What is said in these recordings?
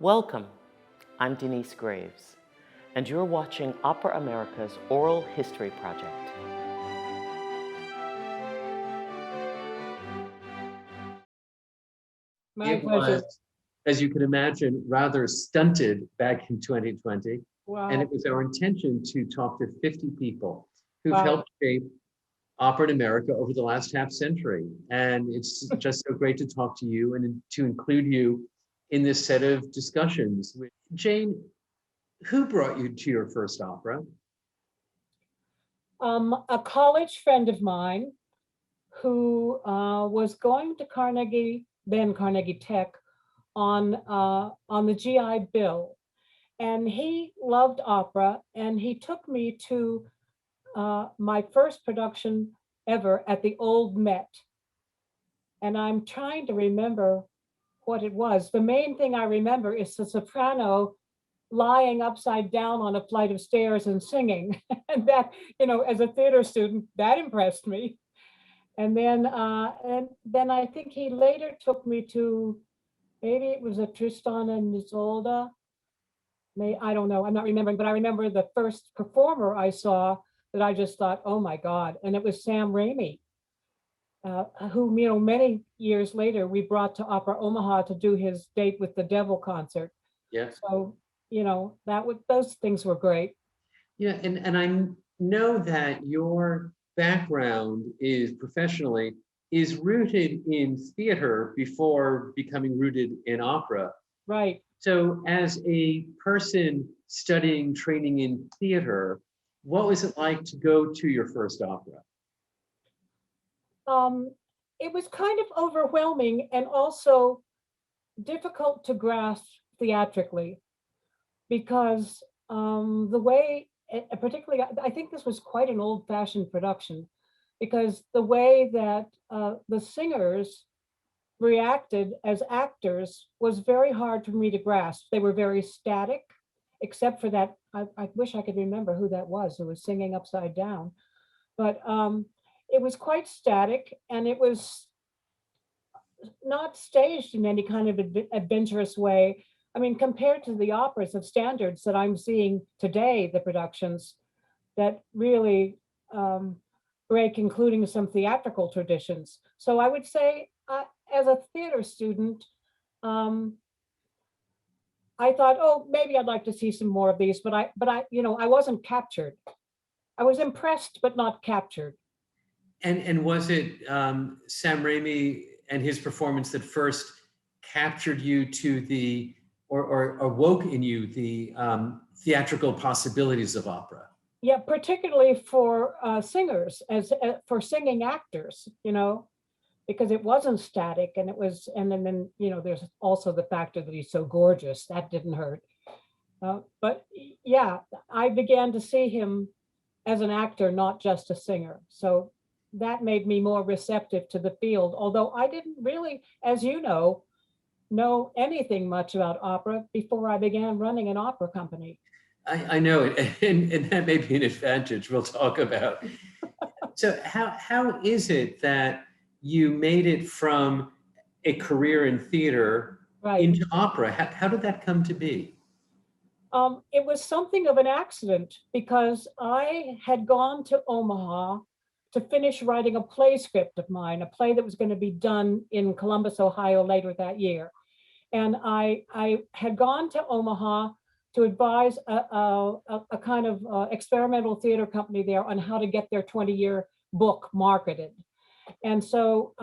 Welcome, I'm Denise Graves, and you're watching Opera America's Oral History Project. My pleasure. Was, as you can imagine, rather stunted back in 2020. Wow. And it was our intention to talk to 50 people who've helped shape opera in America over the last half century. And it's just so great to talk to you and to include you in this set of discussions. Jane, who brought you to your first opera? A college friend of mine who was going to Carnegie, then Carnegie Tech, on the GI Bill. And he loved opera, and he took me to my first production ever at the Old Met. And I'm trying to remember what it was. The main thing I remember is the soprano lying upside down on a flight of stairs and singing. And that, as a theater student, that impressed me. And then I think he later took me to, maybe it was a Tristan and Isolde. I don't know, I'm not remembering, but I remember the first performer I saw that I just thought, oh my God, and it was Sam Raimi, who, many years later we brought to Opera Omaha to do his Date with the Devil concert. Yeah. So, those things were great. Yeah, and I know that your background is professionally is rooted in theater before becoming rooted in opera. Right. So as a person studying, training in theater, what was it like to go to your first opera? It was kind of overwhelming and also difficult to grasp theatrically, because the way, particularly, I think this was quite an old-fashioned production, because the way that the singers reacted as actors was very hard for me to grasp. They were very static, except for that, I wish I could remember who that was who was singing upside down. But it was quite static, and it was not staged in any kind of adventurous way. I mean, compared to the operas of standards that I'm seeing today, the productions that really break, including some theatrical traditions. So I would say, as a theater student, I thought, oh, maybe I'd like to see some more of these, but I wasn't captured. I was impressed, but not captured. And was it Sam Raimi and his performance that first captured you to or awoke in you the theatrical possibilities of opera? Yeah, particularly for singers, for singing actors, because it wasn't static, and then there's also the factor that he's so gorgeous. That didn't hurt. But yeah, I began to see him as an actor, not just a singer. So that made me more receptive to the field, although I didn't really, as you know anything much about opera before I began running an opera company. I know it, and that may be an advantage we'll talk about. So how is it that you made it from a career in theater into opera? How did that come to be? It was something of an accident, because I had gone to Omaha to finish writing a play script of mine, a play that was going to be done in Columbus, Ohio later that year. And I had gone to Omaha to advise a kind of experimental theater company there on how to get their 20-year book marketed. And so,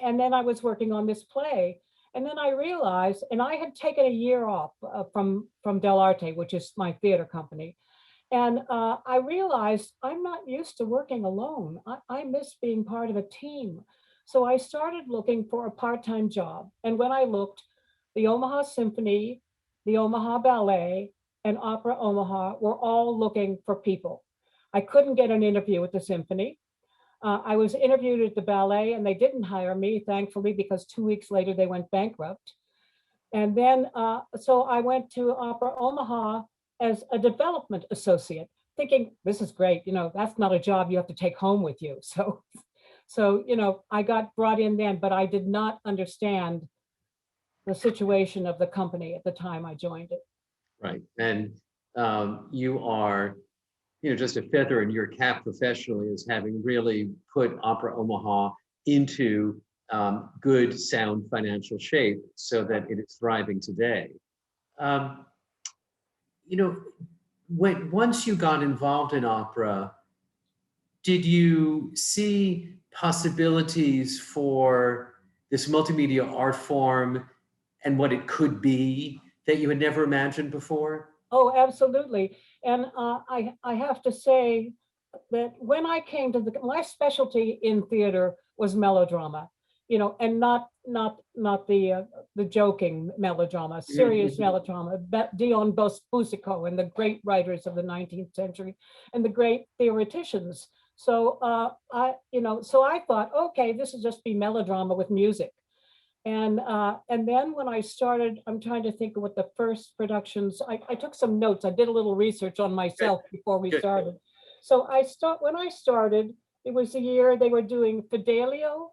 and then I was working on this play. And then I realized, and I had taken a year off from Dell'Arte, which is my theater company. And I realized I'm not used to working alone. I miss being part of a team. So I started looking for a part-time job. And when I looked, the Omaha Symphony, the Omaha Ballet, and Opera Omaha were all looking for people. I couldn't get an interview at the Symphony. I was interviewed at the ballet, and they didn't hire me, thankfully, because 2 weeks later they went bankrupt. And then, so I went to Opera Omaha as a development associate, thinking, this is great, that's not a job you have to take home with you. So I got brought in then, but I did not understand the situation of the company at the time I joined it. Right. And you are, just a feather in your cap professionally as having really put Opera Omaha into good, sound financial shape so that it is thriving today. Um, once you got involved in opera, did you see possibilities for this multimedia art form and what it could be that you had never imagined before? Oh, absolutely. And I have to say that when I came to my specialty in theater was melodrama, and not the joking melodrama, serious melodrama. Dion Boucicault and the great writers of the 19th century, and the great theoreticians. So so I thought, okay, this will just be melodrama with music. And then when I started, I'm trying to think of what the first productions, I took some notes. I did a little research on myself before we started. So when I started, it was the year they were doing Fidelio,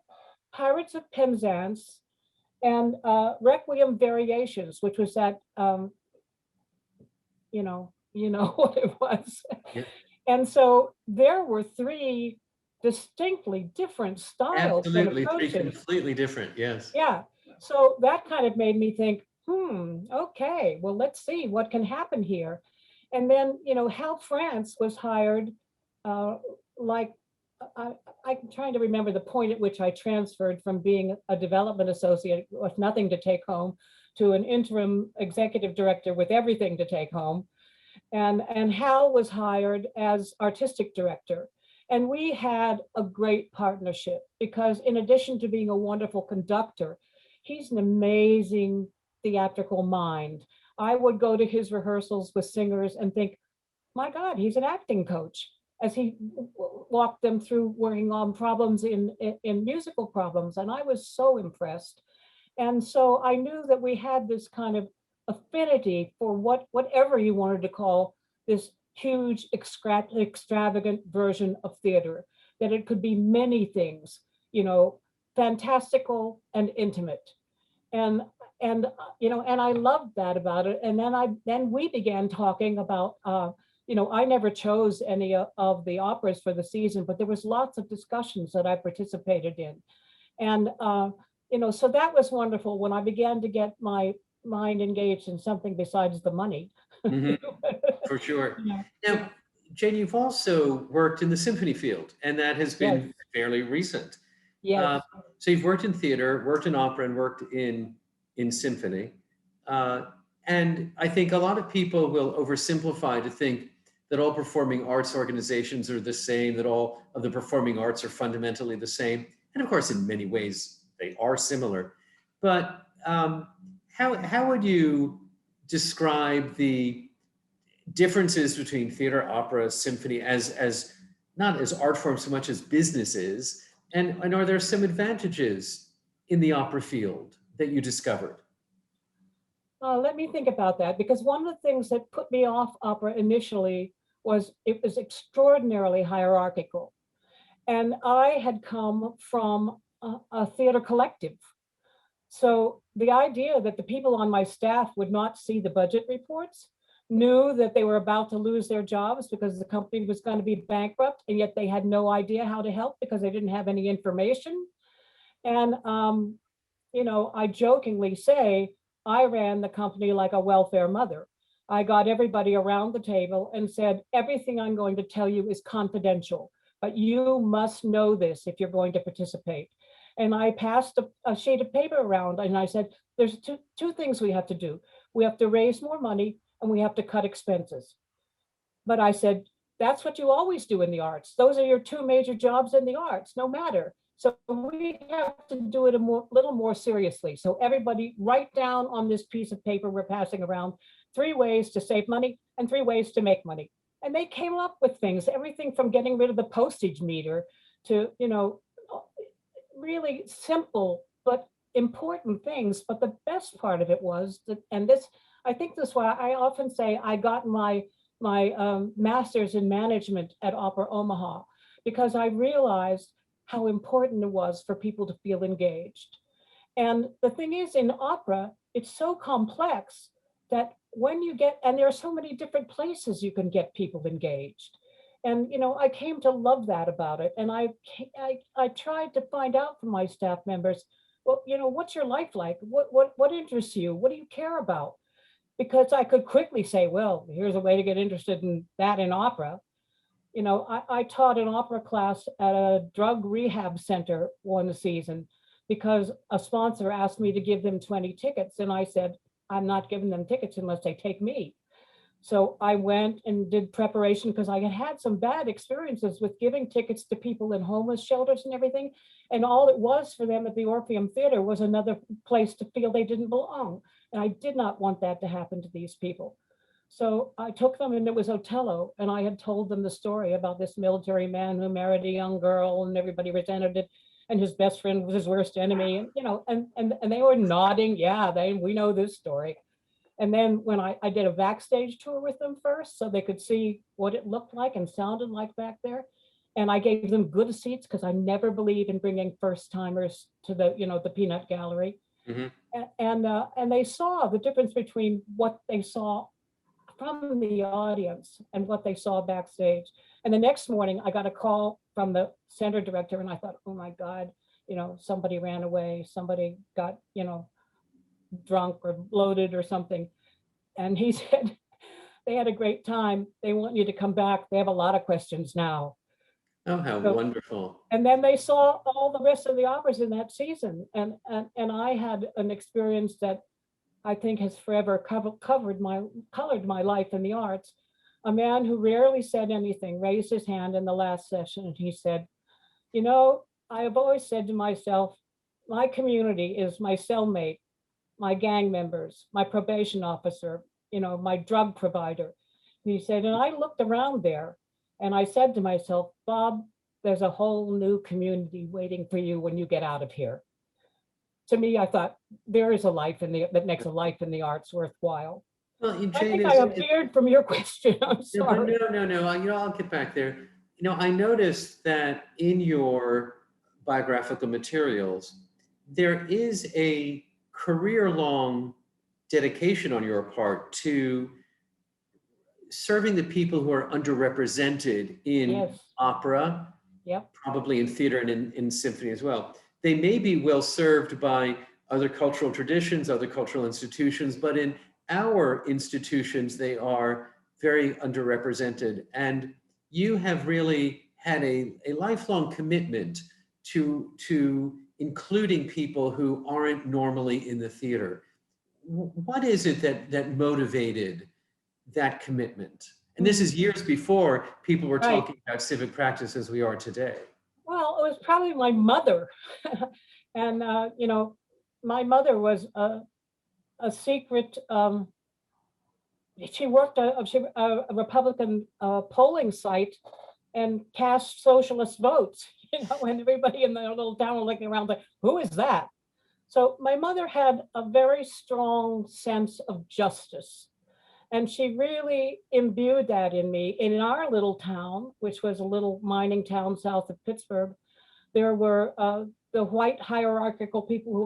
Pirates of Penzance, and Requiem Variations, which was that, what it was. Yeah. And so there were three distinctly different styles. Absolutely, three completely different, yes. Yeah, so that kind of made me think, okay, well, let's see what can happen here. And then, Hal France was hired, I'm trying to remember the point at which I transferred from being a development associate with nothing to take home to an interim executive director with everything to take home. And Hal was hired as artistic director. And we had a great partnership because in addition to being a wonderful conductor, he's an amazing theatrical mind. I would go to his rehearsals with singers and think, my God, he's an acting coach, as he walked them through working on problems in musical problems. And I was so impressed. And so I knew that we had this kind of affinity for whatever you wanted to call this huge extravagant version of theater, that it could be many things, fantastical and intimate. And I loved that about it. And then we began talking about, I never chose any of the operas for the season, but there was lots of discussions that I participated in. And, so that was wonderful when I began to get my mind engaged in something besides the money. For sure. Yeah. Now, Jane, you've also worked in the symphony field, and that has been fairly recent. Yes. So you've worked in theater, worked in opera, and worked in symphony. And I think a lot of people will oversimplify to think that all performing arts organizations are the same, that all of the performing arts are fundamentally the same. And of course, in many ways, they are similar. But how would you describe the differences between theater, opera, symphony as not as art forms so much as businesses? And are there some advantages in the opera field that you discovered? Let me think about that, because one of the things that put me off opera initially was it was extraordinarily hierarchical. And I had come from a theater collective. So the idea that the people on my staff would not see the budget reports, knew that they were about to lose their jobs because the company was going to be bankrupt, and yet they had no idea how to help because they didn't have any information. And, I jokingly say, I ran the company like a welfare mother. I got everybody around the table and said, everything I'm going to tell you is confidential, but you must know this if you're going to participate. And I passed a sheet of paper around and I said, there's two things we have to do. We have to raise more money and we have to cut expenses. But I said, that's what you always do in the arts. Those are your two major jobs in the arts, no matter. So we have to do it a little more seriously. So everybody write down on this piece of paper we're passing around 3 ways to save money and 3 ways to make money. And they came up with things, everything from getting rid of the postage meter to, really simple but important things. But the best part of it was that, and this, I think this is why I often say I got my master's in management at Opera Omaha, because I realized how important it was for people to feel engaged. And the thing is, in opera, it's so complex that when you get, and there are so many different places you can get people engaged. And, I came to love that about it. And I tried to find out from my staff members, well, what's your life like? What interests you? What do you care about? Because I could quickly say, well, here's a way to get interested in that in opera. I taught an opera class at a drug rehab center one season because a sponsor asked me to give them 20 tickets. And I said, I'm not giving them tickets unless they take me. So I went and did preparation because I had had some bad experiences with giving tickets to people in homeless shelters and everything. And all it was for them at the Orpheum Theater was another place to feel they didn't belong. And I did not want that to happen to these people. So I took them, and it was Otello, and I had told them the story about this military man who married a young girl, and everybody resented it, and his best friend was his worst enemy, and they were nodding, yeah, we know this story. And then when I did a backstage tour with them first, so they could see what it looked like and sounded like back there. And I gave them good seats because I never believe in bringing first timers to the peanut gallery. Mhm. And they saw the difference between what they saw from the audience and what they saw backstage. And the next morning, I got a call from the center director, and I thought, oh my God, somebody ran away, somebody got, drunk or bloated or something. And he said, they had a great time. They want you to come back. They have a lot of questions now. Oh, how So, wonderful. and then they saw all the rest of the operas in that season. And I had an experience that I think has forever colored my life in the arts. A man who rarely said anything raised his hand in the last session, and he said, I have always said to myself, my community is my cellmate, my gang members, my probation officer, my drug provider. And he said, and I looked around there and I said to myself, Bob, there's a whole new community waiting for you when you get out of here. To me, I thought there is a life that makes a life in the arts worthwhile. Well, I Jane, think I appeared from your question. I'm sorry. no. I'll get back there. I noticed that in your biographical materials, there is a career-long dedication on your part to serving the people who are underrepresented in Yes. opera, Yep. probably in theater and in symphony as well. They may be well served by other cultural traditions, other cultural institutions, but in our institutions, they are very underrepresented. And you have really had a lifelong commitment to including people who aren't normally in the theater. What is it that motivated that commitment? And this is years before people were Right. talking about civic practice as we are today. Well, it was probably my mother. And, my mother was a secret, she worked a Republican polling site and cast socialist votes, and everybody in the little town were looking around like, who is that? So my mother had a very strong sense of justice. And she really imbued that in me. In our little town, which was a little mining town south of Pittsburgh, there were the white hierarchical people who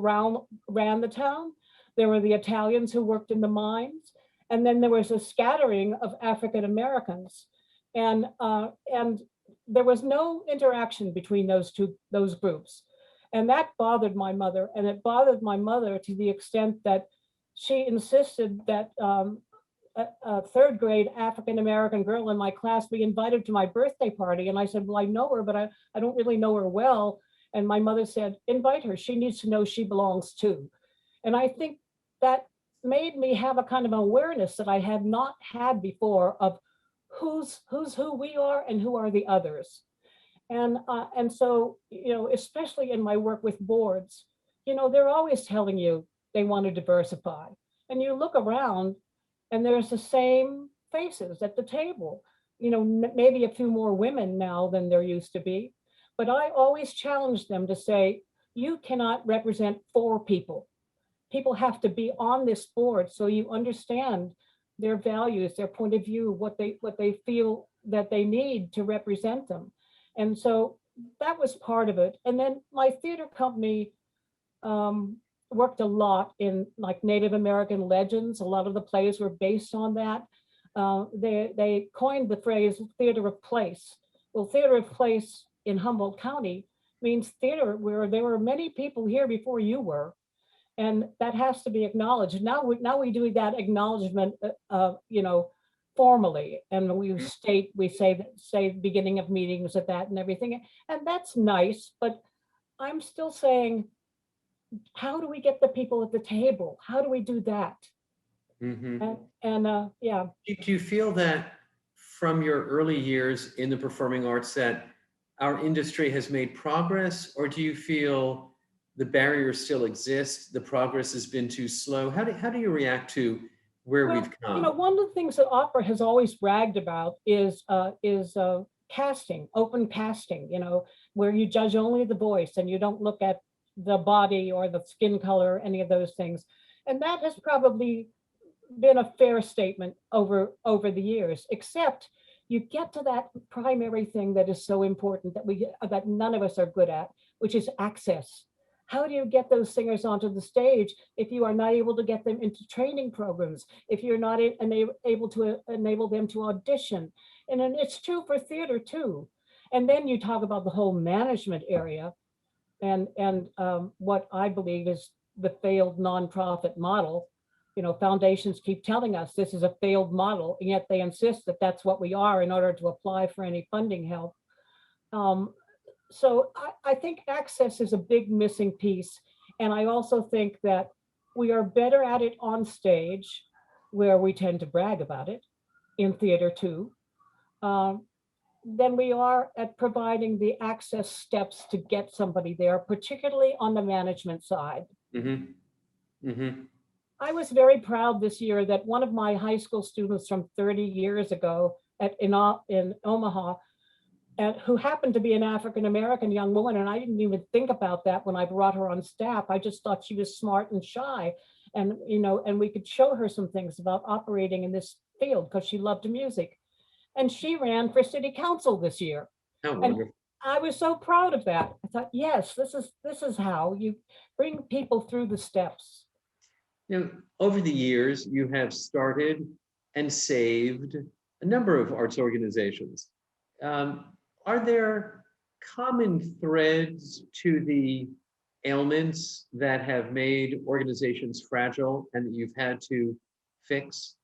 ran the town. There were the Italians who worked in the mines. And then there was a scattering of African Americans. And there was no interaction between those groups. And that bothered my mother. And it bothered my mother to the extent that she insisted that a third grade African American girl in my class be invited to my birthday party. And I said, well, I know her, but I don't really know her well. And my mother said, invite her. She needs to know she belongs too. And I think that made me have a kind of awareness that I had not had before of who's who we are and who are the others. And so, especially in my work with boards, they're always telling you they want to diversify. And you look around and there's the same faces at the table, maybe a few more women now than there used to be. But I always challenge them to say, you cannot represent 4 people. People have to be on this board so you understand their values, their point of view, what they feel that they need to represent them. And so that was part of it. And then my theater company worked a lot in like Native American legends. A lot of the plays were based on that. They coined the phrase theater of place. Well, theater of place in Humboldt County means theater where there were many people here before you were. And that has to be acknowledged. Now we do that acknowledgement, formally, and we say beginning of meetings at that and everything, and that's nice. But I'm still saying, how do we get the people at the table? How do we do that? Mhm. Yeah. Do you feel that from your early years in the performing arts that our industry has made progress, or do you feel the barriers still exist, the progress has been too slow? How do you react to where Well, we've come? one of the things that opera has always bragged about is casting, open casting, where you judge only the voice and you don't look at the body or the skin color, any of those things. And that has probably been a fair statement over the years, except you get to that primary thing that is so important that none of us are good at, which is access. How do you get those singers onto the stage if you are not able to get them into training programs, if you're not able to enable them to audition? And then it's true for theater too. And then you talk about the whole management area and what I believe is the failed nonprofit model. Foundations keep telling us this is a failed model, and yet they insist that that's what we are in order to apply for any funding help. So I think access is a big missing piece. And I also think that we are better at it on stage, where we tend to brag about it, in theater too, than we are at providing the access steps to get somebody there, particularly on the management side. Mhm. Mhm. I was very proud this year that one of my high school students from 30 years ago in Omaha, who happened to be an African-American young woman, and I didn't even think about that when I brought her on staff. I just thought she was smart and shy, and we could show her some things about operating in this field because she loved music. And she ran for city council this year. How And wonderful. I was so proud of that. I thought, yes, this is how you bring people through the steps. Over the years, you have started and saved a number of arts organizations. Are there common threads to the ailments that have made organizations fragile and that you've had to fix?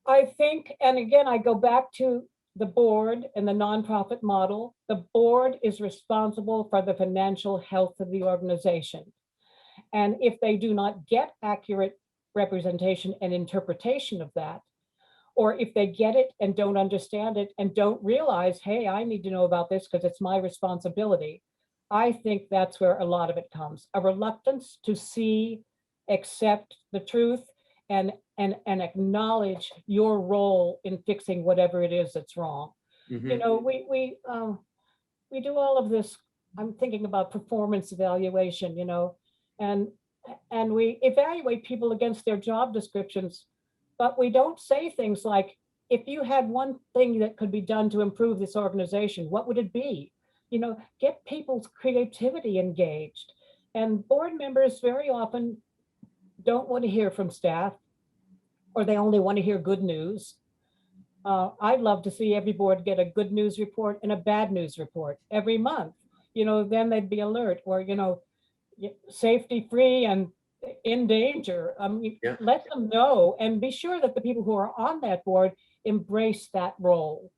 I think, and again, I go back to the board and the nonprofit model. The board is responsible for the financial health of the organization. And if they do not get accurate representation and interpretation of that, or if they get it and don't understand it and don't realize, hey, I need to know about this because it's my responsibility, I think that's where a lot of it comes. A reluctance to see, accept the truth, and acknowledge your role in fixing whatever it is that's wrong. Mhm. We do all of this. I'm thinking about performance evaluation, and we evaluate people against their job descriptions, but we don't say things like, if you had one thing that could be done to improve this organization, what would it be? Get people's creativity engaged. And board members very often don't want to hear from staff, or they only want to hear good news. I'd love to see every board get a good news report and a bad news report every month. Then they'd be alert, or, safety free and in danger. Yeah, Let them know and be sure that the people who are on that board embrace that role.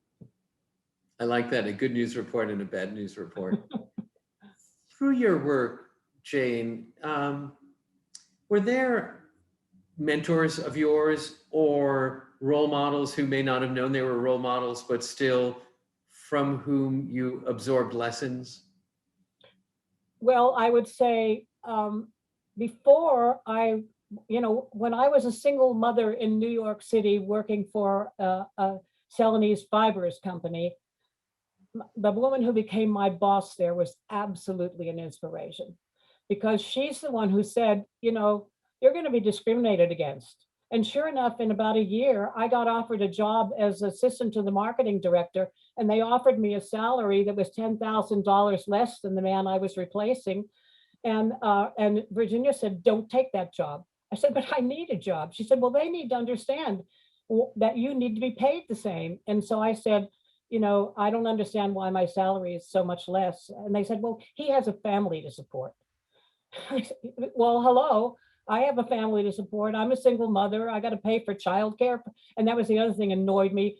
I like that, a good news report and a bad news report. Through your work, Jane, were there mentors of yours or role models who may not have known they were role models, but still from whom you absorbed lessons? Well, I would say before when I was a single mother in New York City working for a Celanese fibers company, the woman who became my boss there was absolutely an inspiration, because she's the one who said, you're going to be discriminated against. And sure enough, in about a year, I got offered a job as assistant to the marketing director, and they offered me a salary that was $10,000 less than the man I was replacing. And Virginia said, don't take that job. I said, but I need a job. She said, well, they need to understand that you need to be paid the same. And so I said, I don't understand why my salary is so much less. And they said, well, he has a family to support. I said, well, hello, I have a family to support. I'm a single mother. I got to pay for childcare. And that was the other thing annoyed me.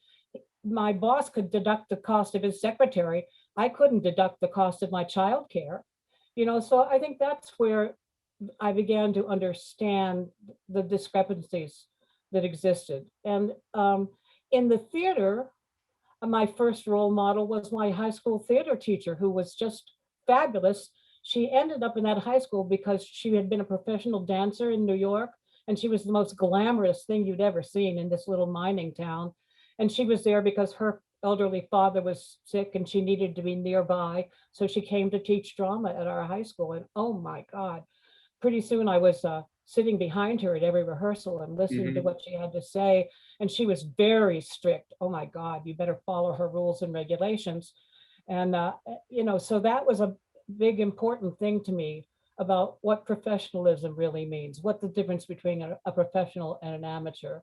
My boss could deduct the cost of his secretary. I couldn't deduct the cost of my childcare. So I think that's where I began to understand the discrepancies that existed. And in the theater, my first role model was my high school theater teacher, who was just fabulous. She ended up in that high school because she had been a professional dancer in New York, and she was the most glamorous thing you'd ever seen in this little mining town. And she was there because her elderly father was sick and she needed to be nearby. So she came to teach drama at our high school. And oh my God, pretty soon I was sitting behind her at every rehearsal and listening to what she had to say. And she was very strict. Oh my God, you better follow her rules and regulations. And, so that was a big important thing to me about what professionalism really means, what the difference between a professional and an amateur.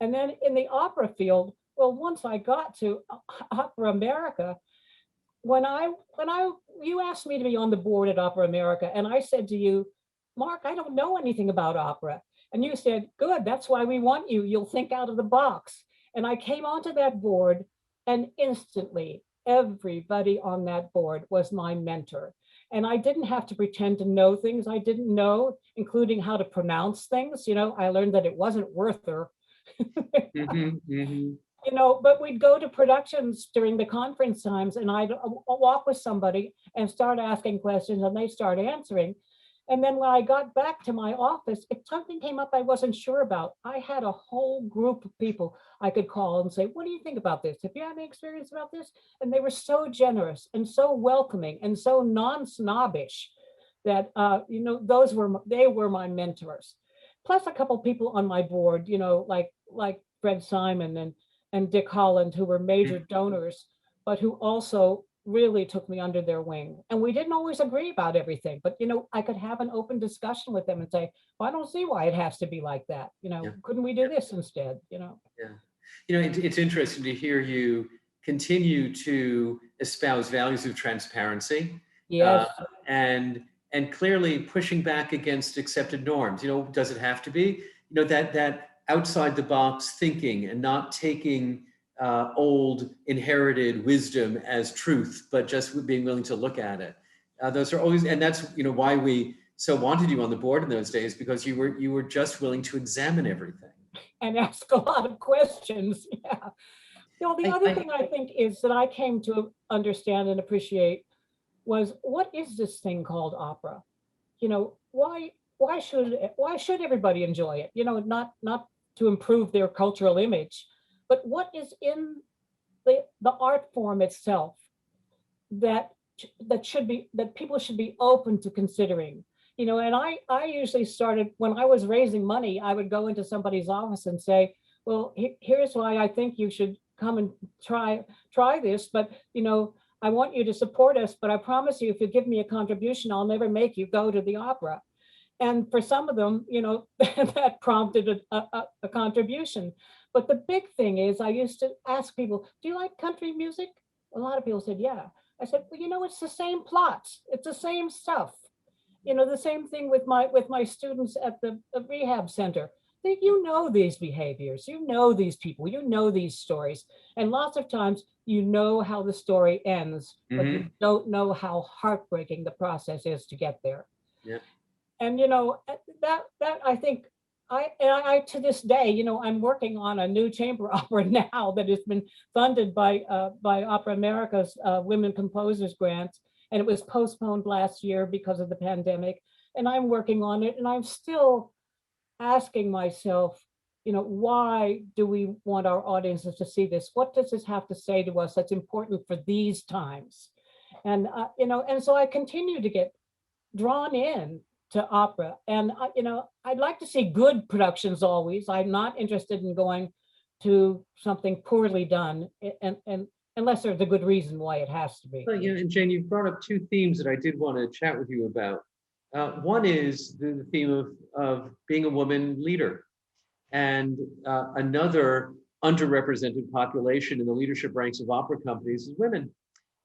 And then in the opera field, well, once I got to Opera America, you asked me to be on the board at Opera America, and I said to you, Mark, I don't know anything about opera. And you said, good, that's why we want you. You'll think out of the box. And I came onto that board, and instantly everybody on that board was my mentor. And I didn't have to pretend to know things I didn't know, including how to pronounce things. I learned that it wasn't Werther. But we'd go to productions during the conference times, and I'd walk with somebody and start asking questions, and they'd start answering. And then when I got back to my office, if something came up I wasn't sure about, I had a whole group of people I could call and say, what do you think about this? Have you had any experience about this? And they were so generous and so welcoming and so non-snobbish that, they were my mentors. Plus a couple people on my board, like Fred Simon and Dick Holland, who were major donors, but who also really took me under their wing. And we didn't always agree about everything, but I could have an open discussion with them and say, well, I don't see why it has to be like that. Couldn't we do this instead? Yeah. It's interesting to hear you continue to espouse values of transparency. Yes. And clearly pushing back against accepted norms. Does it have to be? That outside the box thinking and not taking old inherited wisdom as truth, but just being willing to look at it. Those are always, and that's why we so wanted you on the board in those days, because you were just willing to examine everything and ask a lot of questions. Yeah. The other thing I think is that I came to understand and appreciate was, what is this thing called opera? Why should everybody enjoy it? Not to improve their cultural image, but what is in the art form itself that people should be open to considering. And I usually started when I was raising money. I would go into somebody's office and say, well, here's why I think you should come and try this, but I want you to support us, but I promise you, if you give me a contribution, I'll never make you go to the opera. And for some of them, that prompted a contribution. But the big thing is, I used to ask people, do you like country music? A lot of people said, yeah. I said, well, it's the same plots. It's the same stuff. The same thing with my students at the rehab center. These behaviors, these people, these stories. And lots of times, how the story ends, but you don't know how heartbreaking the process is to get there. Yeah. And that I think I to this day, I'm working on a new chamber opera now that has been funded by Opera America's Women Composers Grant, and it was postponed last year because of the pandemic. And I'm working on it, and I'm still asking myself, why do we want our audiences to see this? What does this have to say to us that's important for these times? And and so I continue to get drawn in to opera, and I'd like to see good productions always. I'm not interested in going to something poorly done, and unless there's a good reason why it has to be. Well, and Jane, you've brought up two themes that I did want to chat with you about. One is the theme of being a woman leader, and another underrepresented population in the leadership ranks of opera companies is women.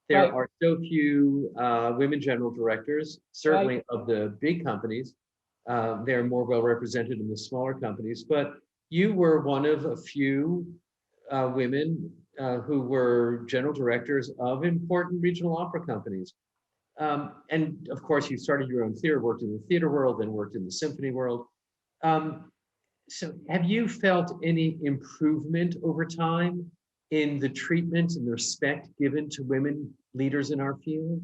There Right. are so few women general directors, certainly Right. of the big companies. They're more well represented in the smaller companies, but you were one of a few women who were general directors of important regional opera companies. And of course, you started your own theater, worked in the theater world, then worked in the symphony world. Um, so have you felt any improvement over time in the treatment and the respect given to women leaders in our field?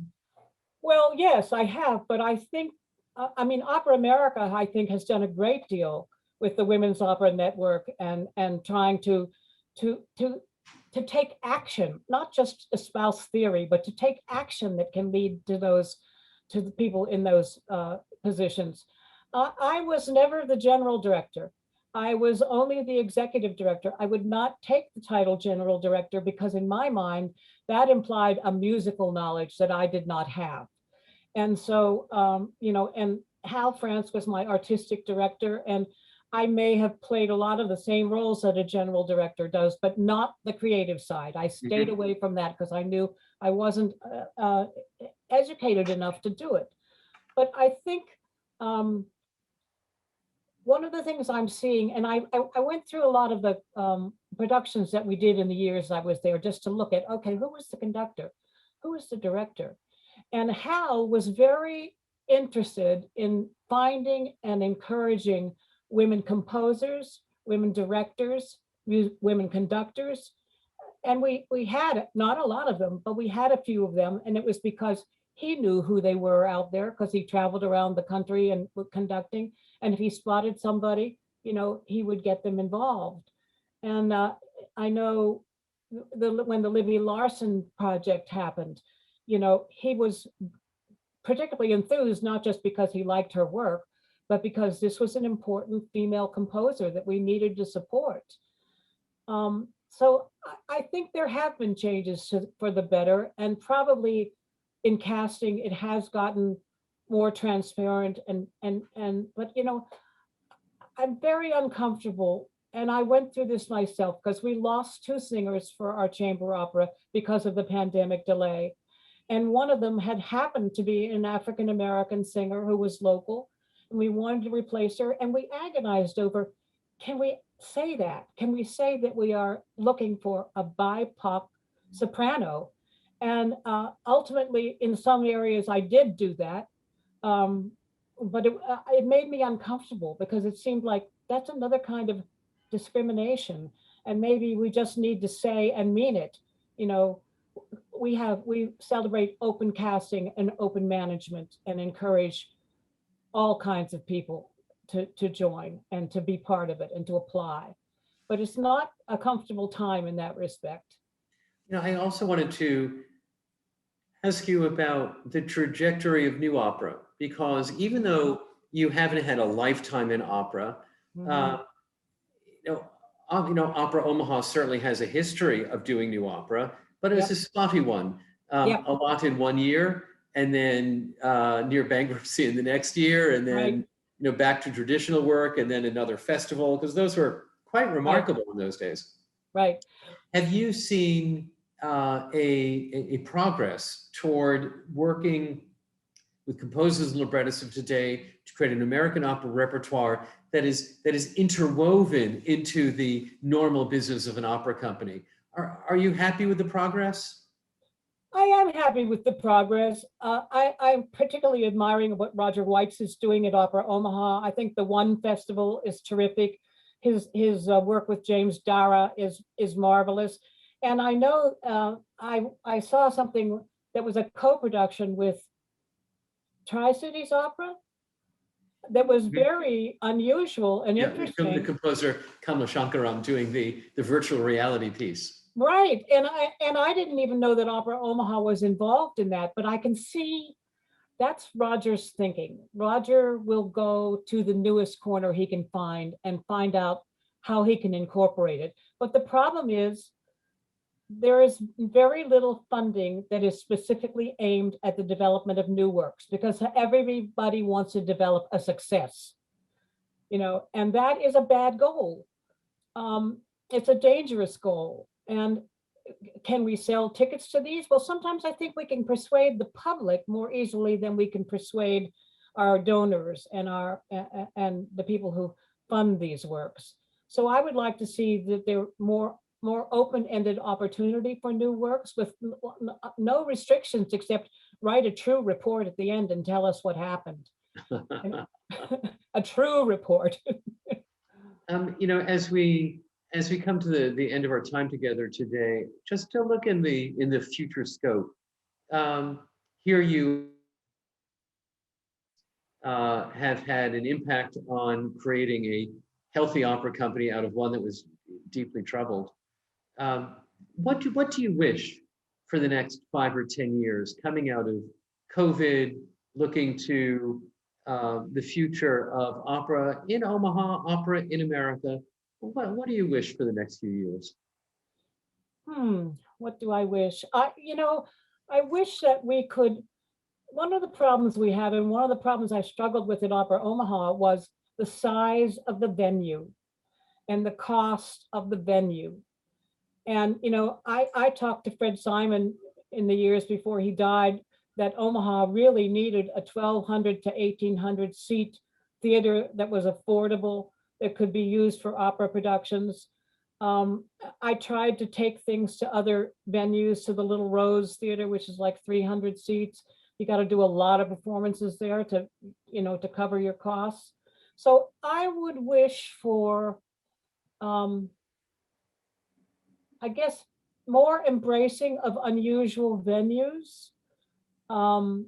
Well, yes, I have, but I think, I mean, Opera America, I think, has done a great deal with the Women's Opera Network and trying to to to take action, not just espouse theory, but to take action that can lead to the people in those positions. I was never the general director. I was only the executive director. I would not take the title general director because in my mind, that implied a musical knowledge that I did not have. And so, and Hal France was my artistic director, and I may have played a lot of the same roles that a general director does, but not the creative side. I stayed Mhm. away from that because I knew I wasn't educated enough to do it. But I think one of the things I'm seeing, and I went through a lot of the productions that we did in the years I was there just to look at, okay, who was the conductor? Who was the director? And Hal was very interested in finding and encouraging women composers, women directors, women conductors. And we had not a lot of them, but we had a few of them. And it was because he knew who they were out there because he traveled around the country and conducting. And if he spotted somebody, he would get them involved. And I know when the Libby Larson project happened, he was particularly enthused, not just because he liked her work, but because this was an important female composer that we needed to support. So I think there have been changes for the better, and probably in casting, it has gotten more transparent but I'm very uncomfortable. And I went through this myself because we lost two singers for our chamber opera because of the pandemic delay. And one of them had happened to be an African-American singer who was local. And we wanted to replace her. And we agonized over, can we say that? Can we say that we are looking for a BIPOC soprano? And ultimately, in some areas, I did do that. Um, but it made me uncomfortable because it seemed like that's another kind of discrimination. And maybe we just need to say and mean it. You know, we celebrate open casting and open management and encourage all kinds of people to join and to be part of it and to apply. But it's not a comfortable time in that respect. I also wanted to ask you about the trajectory of new opera, because even though you haven't had a lifetime in opera, Mhm. uh, Opera Omaha certainly has a history of doing new opera, but it's Yep. a spotty one. Yep. A lot in one year, and then near bankruptcy in the next year, and Right. then back to traditional work, and then another festival, because those were quite Right. remarkable in those days. Right. Have you seen a progress toward working with composers and librettists of today to create an American opera repertoire that is interwoven into the normal business of an opera company? Are you happy with the progress? I am happy with the progress. I'm particularly admiring what Roger Weitz is doing at Opera Omaha. I think the One Festival is terrific. His work with James Dara is marvelous. And I know I saw something that was a co-production with Tri-Cities Opera that was Mhm. very unusual and Yeah, the interesting. composer Kamla Shankaram doing the virtual reality piece. Right. And I didn't even know that Opera Omaha was involved in that, but I can see that's Roger's thinking. Roger will go to the newest corner he can find and find out how he can incorporate it. But the problem is there is very little funding that is specifically aimed at the development of new works, because everybody wants to develop a success, and that is a bad goal. It's a dangerous goal. And can we sell tickets to these? Well, sometimes I think we can persuade the public more easily than we can persuade our donors and and the people who fund these works. So I would like to see that there more open-ended opportunity for new works with no restrictions except write a true report at the end and tell us what happened. A true report. As we come to the end of our time together today, just to look in the future scope, here you have had an impact on creating a healthy opera company out of one that was deeply troubled. What do you wish for the next 5 or 10 years coming out of COVID, looking to the future of opera in Omaha, opera in America? What do you wish for the next few years? What do I wish? I wish that we could. One of the problems we have, and one of the problems I struggled with at Opera Omaha, was the size of the venue and the cost of the venue. And, I talked to Fred Simon in the years before he died that Omaha really needed a 1,200 to 1,800 seat theater that was affordable, that could be used for opera productions. I tried to take things to other venues, to the Little Rose Theater, which is like 300 seats. You got to do a lot of performances there to cover your costs. So I would wish for, I guess, more embracing of unusual venues. And,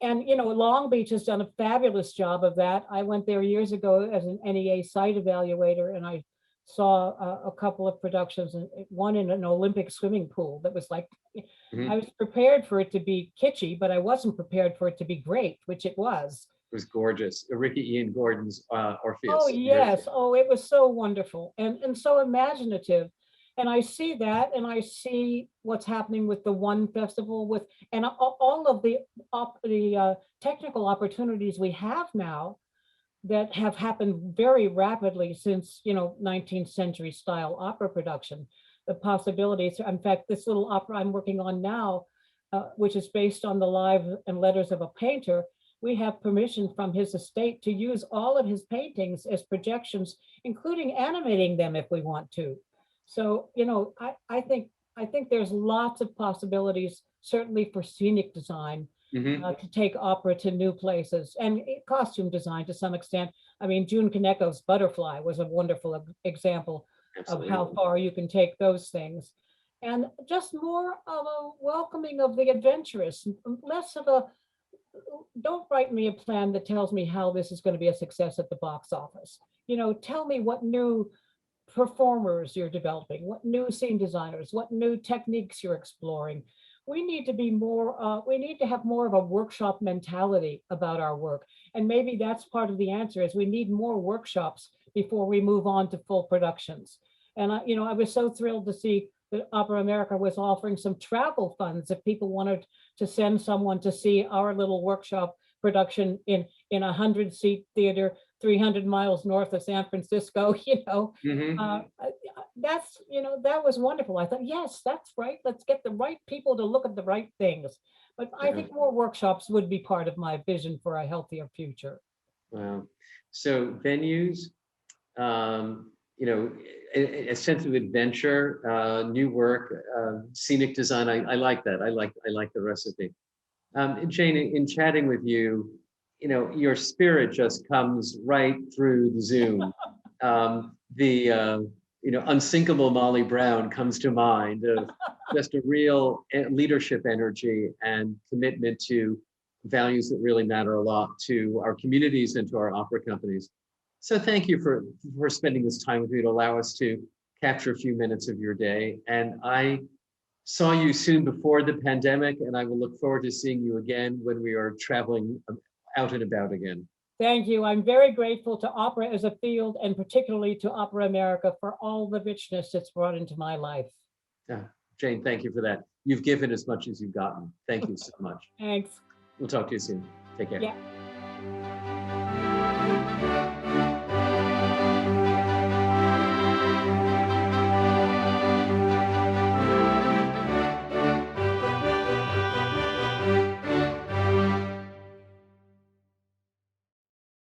Long Beach has done a fabulous job of that. I went there years ago as an NEA site evaluator, and I saw a couple of productions, and one in an Olympic swimming pool that was like, I was prepared for it to be kitschy, but I wasn't prepared for it to be great, which it was. It was gorgeous. Ricky Ian Gordon's Orpheus. Oh, yes. Oh, it was so wonderful and so imaginative. And I see that, and I see what's happening with the One Festival, and all of the technical opportunities we have now that have happened very rapidly since 19th century style opera production. The possibilities. In fact, this little opera I'm working on now, which is based on the lives and letters of a painter, we have permission from his estate to use all of his paintings as projections, including animating them if we want to. So, I think there's lots of possibilities, certainly for scenic design, to take opera to new places, and costume design to some extent. I mean, June Kaneko's Butterfly was a wonderful example Absolutely. Of how far you can take those things. And just more of a welcoming of the adventurous, less of a, don't write me a plan that tells me how this is going to be a success at the box office. Tell me what new performers you're developing, what new scene designers, what new techniques you're exploring. We need to be more, we need to have more of a workshop mentality about our work. And maybe that's part of the answer, is we need more workshops before we move on to full productions. And I was so thrilled to see that Opera America was offering some travel funds if people wanted to send someone to see our little workshop production in a 100-seat theater 300 miles north of San Francisco. That's that was wonderful. I thought, yes, that's right. Let's get the right people to look at the right things. But I think more workshops would be part of my vision for a healthier future. Wow. So venues, a sense of adventure, new work, scenic design. I like that. I like the recipe. Jane, in chatting with you, your spirit just comes right through the Zoom. Unsinkable Molly Brown comes to mind, of just a real leadership energy and commitment to values that really matter a lot to our communities and to our opera companies. So thank you for spending this time with me to allow us to capture a few minutes of your day. And I saw you soon before the pandemic, and I will look forward to seeing you again when we are traveling out and about again. Thank you. I'm very grateful to opera as a field, and particularly to Opera America for all the richness it's brought into my life. Yeah. Jane, thank you for that. You've given as much as you've gotten. Thank you so much. Thanks. We'll talk to you soon. Take care. Yeah.